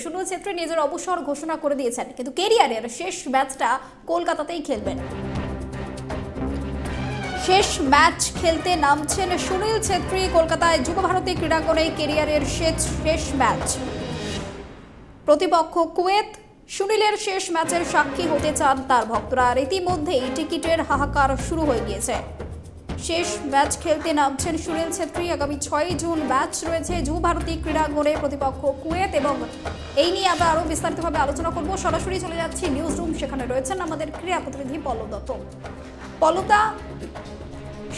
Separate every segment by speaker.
Speaker 1: সুনীল ছেত্রী নিজের অবসর ঘোষণা করে দিয়েছেন, কিন্তু ক্যারিয়ারের শেষ ম্যাচটা কলকাতাতেই খেলবেন। শেষ ম্যাচ খেলতে নামছেন সুনীল ছেত্রী কলকাতায় যুবভারতী ক্রীড়াঙ্গনে। ক্যারিয়ারের শেষ ম্যাচ, প্রতিপক্ষ কুয়েত। সুনীলের শেষ ম্যাচের সাক্ষী হতে চান তার ভক্তরা। আর ইতিমধ্যেই টিকিটের হাহাকার শুরু হয়ে গিয়েছে। শেষ ম্যাচ খেলতে নামছেন সুনীল ছেত্রী। আগামী 6 জুন ম্যাচ রয়েছে যুবভারতী ক্রীড়াঙ্গনে, প্রতিপক্ষ কুয়েত। এবং এই নিয়ে আমরা আরো বিস্তারিতভাবে আলোচনা করব। সরাসরি চলে যাচ্ছি নিউজ রুম, সেখানে রয়েছেন আমাদের ক্রীড়া প্রতিনিধি পল্লব দত্ত। পল্লবদা,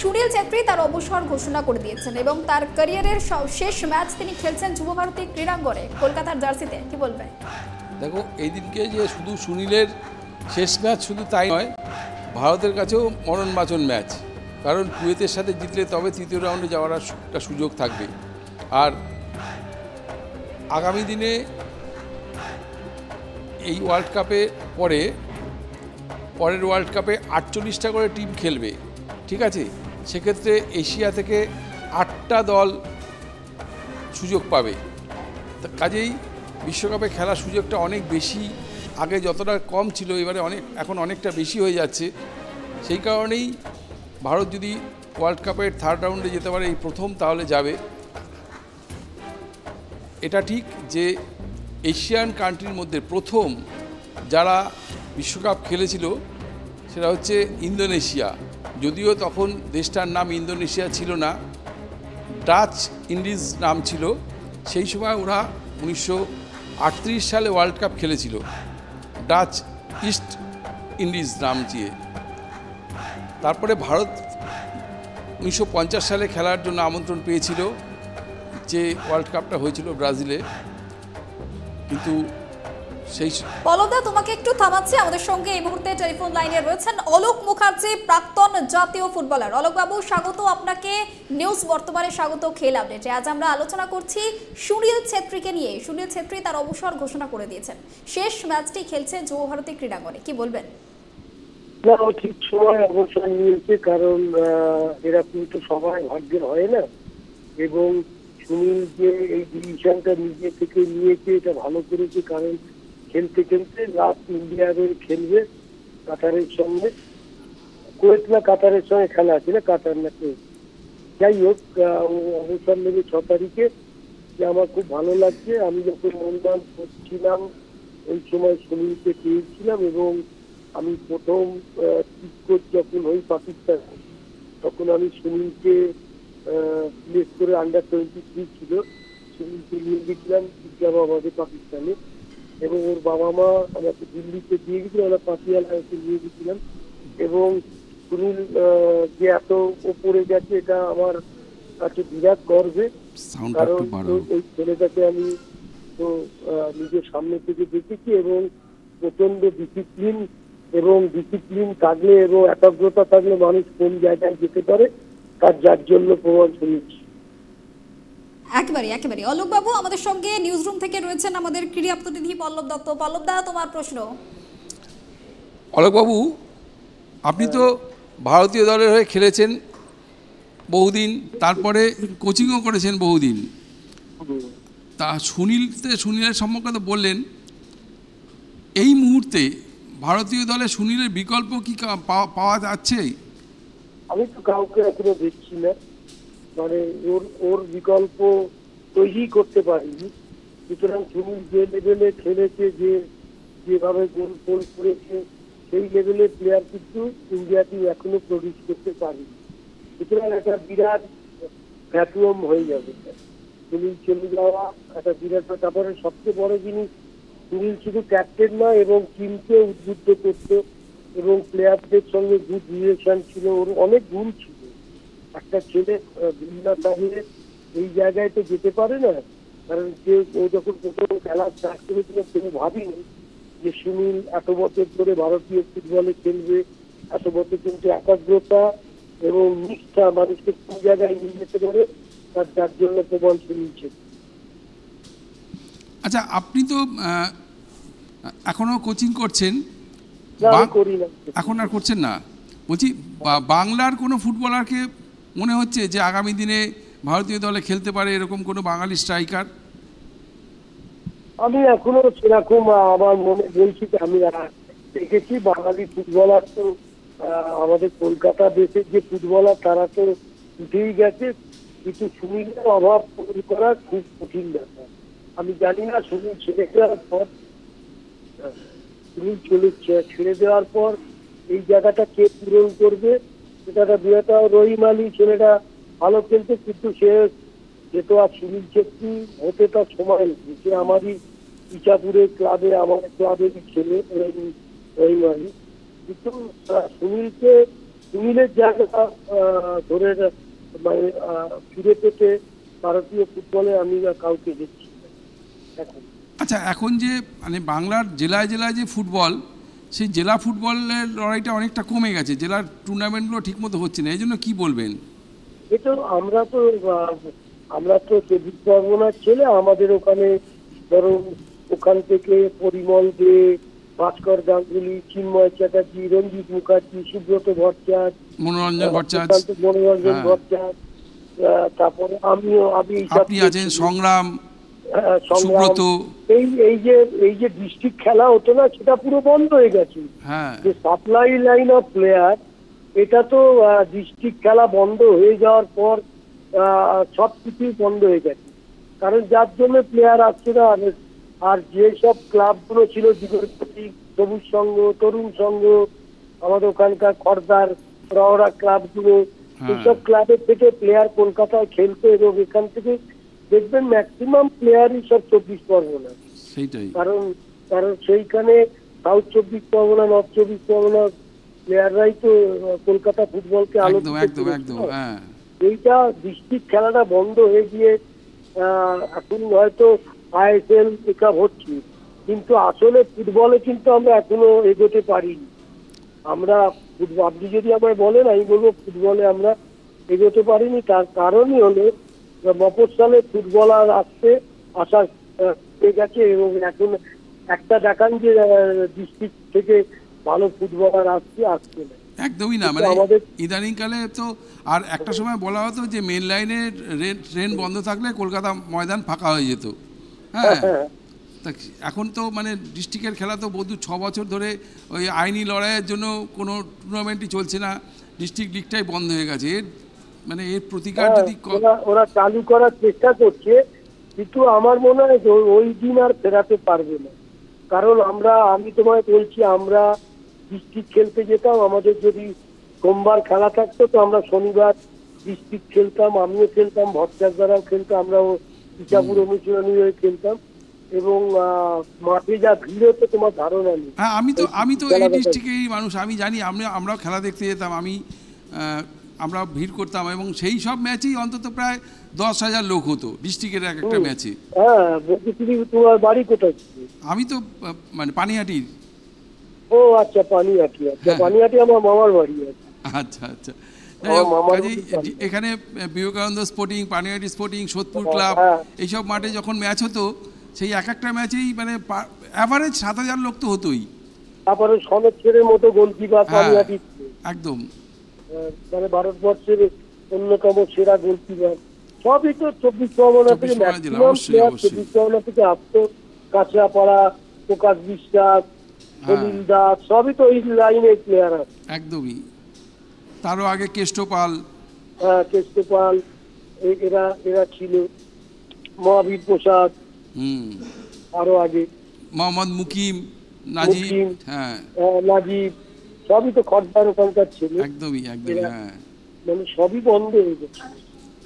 Speaker 1: সুনীল ছেত্রী তার অবসর ঘোষণা করে দিয়েছেন এবং তার ক্যারিয়ারের শেষ ম্যাচ তিনি খেলছেন যুবভারতী ক্রীড়াঙ্গনে কলকাতার জার্সিতে। কি বলবে?
Speaker 2: দেখো, এই দিনকে যে শুধু সুনীলের শেষ ম্যাচ শুধু তাই নয়, ভারতের কাছেও মরণ বাঁচন ম্যাচ। কারণ কুয়েতের সাথে জিতলে তবে তৃতীয় রাউন্ডে যাওয়ার একটা সুযোগ থাকবে। আর আগামী দিনে এই ওয়ার্ল্ড কাপে পরের ওয়ার্ল্ড কাপে 48টা করে টিম খেলবে, ঠিক আছে? সেক্ষেত্রে এশিয়া থেকে 8টা দল সুযোগ পাবে। কাজেই বিশ্বকাপে খেলার সুযোগটা অনেক বেশি, আগে যতটা কম ছিল এবারে এখন অনেকটা বেশি হয়ে যাচ্ছে। সেই কারণেই ভারত যদি ওয়ার্ল্ড কাপের থার্ড রাউন্ডে যেতে পারে এই প্রথম, তাহলে যাবে। এটা ঠিক যে এশিয়ান কান্ট্রির মধ্যে প্রথম যারা বিশ্বকাপ খেলেছিল সেটা হচ্ছে ইন্দোনেশিয়া। যদিও তখন দেশটার নাম ইন্দোনেশিয়া ছিল না, ডাচ ইন্ডিজ নাম ছিল। সেই সময় ওরা 1938 সালে ওয়ার্ল্ড কাপ খেলেছিল ডাচ ইস্ট ইন্ডিজ নাম দিয়ে। তারপরে ভারত 1950 সালে খেলার জন্য আমন্ত্রণ পেয়েছিল, যে ওয়ার্ল্ড কাপটা হয়েছিল ব্রাজিলে। কিন্তু সেই
Speaker 1: পল্লবদা, তোমাকে একটু থামাচ্ছি। আমাদের সঙ্গে এই মুহূর্তে টেলিফোন লাইনে রয়েছেন অলোক মুখার্জি, প্রাক্তন জাতীয় ফুটবলার। অলোক বাবু, স্বাগত আপনাকে নিউজ বর্তমানে, স্বাগত খেল আপডেটে। আজ আমরা আলোচনা করছি সুনীল ছেত্রীকে নিয়ে। সুনীল ছেত্রী তার অবসর ঘোষণা করে দিয়েছেন, শেষ ম্যাচটি খেলছে যুবভারতী ক্রীড়াঙ্গনে। কি বলবেন?
Speaker 3: না, ও ঠিক সময় অবসর নিয়েছে, কারণ এরকম তো সবাই ভাগ্যের হয় না। এবং সুনীল যে এই ডিসিশনটা নিজে থেকে নিয়েছে, এটা ভালো করেছে। কারণ খেলতে খেলতে লাস্ট ইন্ডিয়ার হয়ে খেলবে কাতারের সঙ্গে। কুয়েত না কাতারের সঙ্গে খেলা আছে না, কাতার না কুয়েত। যাই হোক, অবসর নেবে 6 তারিখে, যে আমার খুব ভালো লাগছে। আমি যখন অনুমান করছিলাম ওই সময় সুনীলকে পেয়েছিলাম, এবং আমি প্রথম টিক যখন হই পাকিস্তান, তখন আমি সুনীলকে সিলেক্ট করে আন্ডার 23 ছিল, সুনীলকে নিয়ে গেছিলাম ইসলামাবাদে পাকিস্তানে। এবং ওর বাবা মা আমাকে দিল্লিতে দিয়ে গেছিল, আমরা পাতিয়ালাকে নিয়ে গেছিলাম। এবং সুনীল যে এত ওপরে গেছে, এটা আমার কাছে বিরাট গর্বে। কারণ ওই ছেলেটাকে আমি তো নিজের সামনে থেকে দেখেছি, এবং প্রচন্ড ডিসিপ্লিন থাকলে এবং একাগ্রতা থাকলে মানুষ কোন জায়গায় যেতে পারে, তার যার জন্য প্রমাণ শুনেছি।
Speaker 1: একেবারে অলোক বাবু, আমাদের সঙ্গে নিউজ রুম থেকে রয়েছেন আমাদের ক্রীড়া প্রতিনিধি পল্লব দত্ত। পল্লব দা, তোমার প্রশ্ন।
Speaker 2: অলোক বাবু, আপনি তো ভারতীয় দলের হয়ে খেলেছেন বহুদিন, তারপরে কোচিংও করেছেন বহুদিন। তা সুনীলের সম্পর্কে তো বললেন, এই মুহূর্তে ভারতীয় দলে সুনীলের বিকল্প কি পাওয়া যাচ্ছে?
Speaker 3: আমি তো কাউকে এখনো দেখছি না, মানে ওর বিকল্প তৈরি করতে পারিনি। সুতরাং সুনীল যে লেভেলে খেলেছে, যেভাবে গোল করেছে, সেই লেভেলের প্লেয়ার কিন্তু ইন্ডিয়া টিম এখনো প্রডিউস করতে পারেনি। সুতরাং একটা বিরাট ভ্যাকুয়াম হয়ে যাবে সুনীল চলে যাওয়া, একটা বিরাট। তারপরে সবচেয়ে বড় জিনিস, সুনীল শুধু ক্যাপ্টেন নয়, এবং টিমকে উদ্বুদ্ধ করত, এবং প্লেয়ারদের সঙ্গে গুড রিলেশন ছিল। ওর অনেক গুণ ছিল। একটা ছেলে ভিন্ন বাহিরে এই জায়গায় তো যেতে পারে না, কারণ ও যখন প্রথম খেলা স্টার্ট করেছিল, কেউ ভাবিনি যে সুনীল এত বছর ধরে ভারতীয় ফুটবলে খেলবে। এত বছর কিন্তু একাগ্রতা এবং নিষ্ঠা মানুষকে কোন জায়গায় নিয়ে যেতে পারে, যার জন্য প্রমাণ শুনিয়েছে।
Speaker 2: আচ্ছা, আপনি তো এখনো কোচিং করছেন? এখন আর করছেন না? বলছি, বাংলার কোনো ফুটবলারকে মনে হচ্ছে যে আগামী দিনে ভারতীয় দলে খেলতে পারে, এরকম কোনো বাঙালি স্ট্রাইকার?
Speaker 3: আমি এখনো সেরকম আমার মনে বলছি যে আমি দেখেছি বাঙালি ফুটবলার তো আমাদের কলকাতা দেশের যে ফুটবলার তারা তো উঠেই গেছে, কিন্তু সুনীলের অভাব পূরণ করা খুব কঠিন ব্যাপার। আমি জানি না সুনীল ছেড়ে দেওয়ার পর ছেড়ে দেওয়ার পর এই জায়গাটা কে পূরণ করবে, সেটা বৃহত্তর রহিম আলী ছেলেটা ভালো খেলতে, কিন্তু সে তো আর সুনীল ছেত্রী হতে তার সময় নেই। সে আমারই ইচাপুরের ক্লাবে, আমার ক্লাবেরই ছেলে রহিম আলী, কিন্তু সুনীলের জায়গা ধরে মানে ফিরে পেতে ভারতীয় ফুটবলে আমি কাউকে দেখছি না এখন।
Speaker 2: আচ্ছা, এখন যে মানে বাংলার জেলায় জেলায় যে ফুটবল, সেই জেলা ফুটবলের লড়াইটা অনেকটা কমে গেছে, জেলার টুর্নামেন্টগুলো ঠিকমতো হচ্ছে না, এই জন্য কী বলবেন?
Speaker 3: এটা আমরা তো 24 পরগনার ছেলে, আমাদের ওখানে ধরুন ওখান থেকে পরিমল দে, ভাস্কর গাঙ্গুলি, চিন্ময় চ্যাটার্জি, রঞ্জিত মুখার্জি, সুব্রত ভট্টাচার্য,
Speaker 2: মনোরঞ্জন
Speaker 3: ভট্টাচার্য, তারপরে আমি
Speaker 2: আপনি আছেন, সংগ্রাম, সুব্রত।
Speaker 3: এই যে ডিস্ট্রিক্ট খেলা হতো না, সেটা পুরো বন্ধ হয়ে গেছে।
Speaker 2: হ্যাঁ,
Speaker 3: যে সাপ্লাই লাইন অফ প্লেয়ার, এটা তো ডিস্ট্রিক্ট খেলা বন্ধ হয়ে যাওয়ার পর সব কিছুই বন্ধ হয়ে গেছে, কারণ যার জন্য প্লেয়ার আসছে না। আর যেসব ক্লাবগুলো ছিল, যুগপতি, সবুজ সংঘ, তরুণ সংঘ, আমাদের ওখানকার খড়দার, রওরা ক্লাবগুলো, এইসব ক্লাবের থেকে প্লেয়ার কলকাতায় খেলতে, এবং এখান থেকে দেখবেন ম্যাক্সিমাম প্লেয়ারই সব 24 পরগনা।
Speaker 2: সেইটাই
Speaker 3: কারণ সেইখানে সাউথ 24 পরগনা, নর্থ 24 পরগনা প্লেয়াররাই তো কলকাতা ফুটবলকে এইটা ডিস্ট্রিক্ট খেলাটা বন্ধ হয়ে গিয়ে এখন হয়তো ISL একা হচ্ছে, কিন্তু আসলে ফুটবলে কিন্তু আমরা এখনো এগোতে পারিনি। আপনি যদি আমায় বলেন, আমি বলবো ফুটবলে আমরা এগোতে পারিনি। তার কারণই হলো মফস্বলে ফুটবলার আসা হয়ে গেছে, এবং এখন একটা দেখান যে ডিস্ট্রিক্ট থেকে ভালো ফুটবলার আসছে না,
Speaker 2: একদমই না। মানে ইদানিংকালে তো, আর একটা সময় বলা হতো যে মেন লাইনে ট্রেন বন্ধ থাকলে কলকাতা ময়দান ফাঁকা হয়ে যেত। হ্যাঁ, তা এখন তো মানে ডিস্ট্রিক্টের খেলা তো বহু 6 বছর ধরে ওই আইনি লড়াইয়ের জন্য কোনো টুর্নামেন্টই চলছে না, ডিস্ট্রিক্ট লিগটাই বন্ধ হয়ে গেছে। মানে এর প্রতিকার যদি
Speaker 3: ওরা চালু করার চেষ্টা করছে, কিন্তু আমার মনে হয় ওই দিন আর ফেরাতে পারবে না। কারণ আমি তোমায় বলছি, আমরা ডিস্ট্রিক্ট খেলতে যেতাম, আমাদের যদি সোমবার খেলা থাকতো তো আমরা শনিবার ডিস্ট্রিক্ট খেলতাম, আমিও খেলতাম, ভট্টাচার্যরাও খেলতাম, আমরাও ইচাপুর অনুশীলনী হয়ে খেলতাম, এবং মাঠে যা ভিড় হতো তোমার ধারণা নেই।
Speaker 2: হ্যাঁ, আমি তো এই ডিস্ট্রিক্টেরই মানুষ, আমি জানি। আমরাও খেলা দেখতে যেতাম, আমরা ভিড় করতাম, এবং সেই সব ম্যাচেই অন্তত প্রায় 10,000 লোক হতো ডিস্ট্রিক্টের একটা ম্যাচে।
Speaker 3: হ্যাঁ, তোমার বাড়ি কোথায়? আমি
Speaker 2: তো মানে পানিহাটির।
Speaker 3: ও আচ্ছা, পানিহাটি। আচ্ছা, পানিহাটি আমার মামার বাড়ি আছে।
Speaker 2: আচ্ছা আচ্ছা, এখানে Vivekananda sporting, Panihati sporting, Sodepur club, এইসব মাঠে যখন ম্যাচ হতো, সেই একটা ম্যাচেই মানে অ্যাভারেজ 7,000 লোক তো হতোই।
Speaker 3: তারপরে সনদ মতো গোলকিপার পানিহাটি,
Speaker 2: একদম
Speaker 3: মানে ভারতবর্ষের অন্যতম সেরা গোলকিপার। সবই তো 24 পরগনা থেকে, ম্যাক্সিমাম প্লেয়ার 24 পরগনা থেকে আসতো। কাঁচরাপাড়া, প্রকাশ বিশ্বাস, অনিল দাস, সবই তো এই লাইনের প্লেয়ার আছে।
Speaker 2: একদমই। তারও আগে কেষ্টপাল,
Speaker 3: কেষ্টপাল, এরা ছিল, মহাবীর প্রসাদ, আরো আগে
Speaker 2: মোহাম্মদ মুকিম, নাজিব,
Speaker 3: নাজিব, সবই তো খড়দার ওখানকার ছিল।
Speaker 2: একদমই একদমই, হ্যাঁ,
Speaker 3: মানে সবই বন্ধ হয়ে গেছে।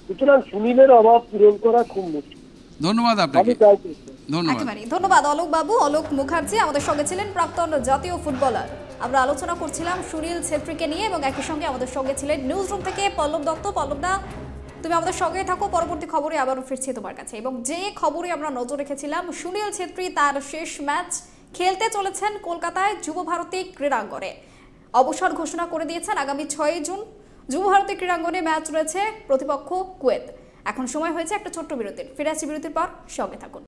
Speaker 3: সুতরাং সুনীলের অভাব পূরণ করা খুব মুশকিল।
Speaker 2: ধন্যবাদ আপনাকে।
Speaker 1: ধন্যবাদ অলোক বাবু। অলোক মুখার্জি আমাদের সঙ্গে ছিলেন, প্রাক্তন জাতীয় ফুটবলার। আমরা আলোচনা করছিলাম সুনীল ছেত্রীকে নিয়ে, এবং একই সঙ্গে আমাদের সঙ্গে ছিলেন নিউজ রুম থেকে পল্লব দত্ত। পল্লবদা, তুমি আমাদের সঙ্গে থাকো, পরবর্তী খবরে আবারও ফিরছি তোমার কাছে। এবং যে খবরে আমরা নজর রেখেছিলাম, সুনীল ছেত্রী তার শেষ ম্যাচ খেলতে চলেছেন কলকাতায় যুবভারতী ক্রীড়াঙ্গনে। অবসর ঘোষণা করে দিয়েছেন। আগামী 6 জুন যুবভারতী ক্রীড়াঙ্গনে ম্যাচ রয়েছে, প্রতিপক্ষ কুয়েত। এখন সময় হয়েছে একটা ছোট্ট বিরতির। ফিরে আসছি বিরতির পর, সঙ্গে থাকুন।